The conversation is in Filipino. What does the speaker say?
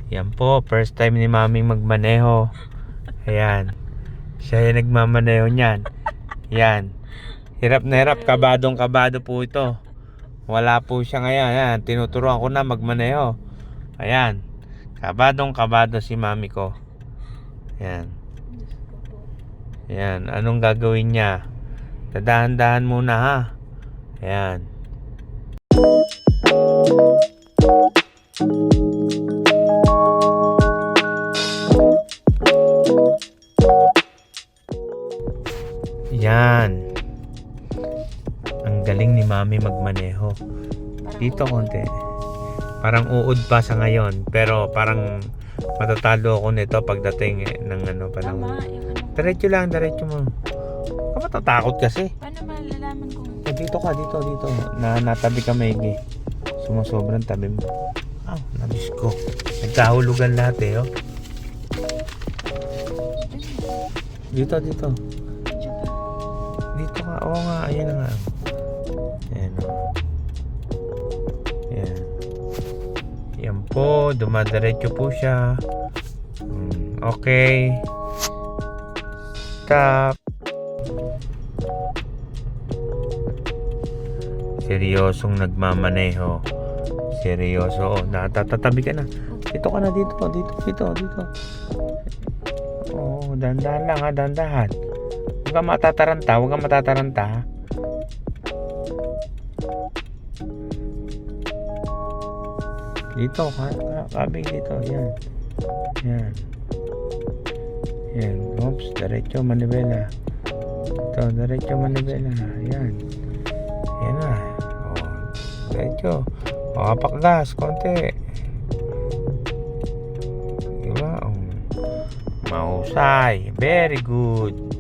Yan po, first time ni Maming magmaneho. Ayan. Siya yung nagmamaneho niyan. Yan. Hirap na hirap, kabadong-kabado po ito. Wala po siya ngayon. Ayan, tinuturuan ko na magmaneho. Ayan. Kabadong-kabado si Mami ko. Ayan. Ayan, anong gagawin niya? Tadahan-dahan muna ha. Ayan. Yan. Ang galing ni Mami magmaneho. Dito konti. Parang uod pa sa ngayon. Pero parang matatalo ako nito pagdating ng panahon. Diretso lang, diretso mo. Ka matatakot kasi. Paano malalaman kung... Dito ka, dito. Natabi ka maigi. Sumusobrang tabi mo. Nabis ko. Nagkahulugan lahat oh. Dito. Dito ka. Oo nga, ayan na nga. Ayan o. Ayan. Yan po, dumadiretso po siya. Okay. Stop. Seryosong nagmamaneho. Seryoso. Natatabi ka na. Dito ka na, dito. Oo, dahan-dahan lang ha, dahan-dahan. Huwag kang matataranta ha. Dito, kabig dito, yan. Oops, diretso manibela. Ito, diretso manibela. Yan na. Diretso. Kapak gas, konti. Diba? Mahusay. Very good.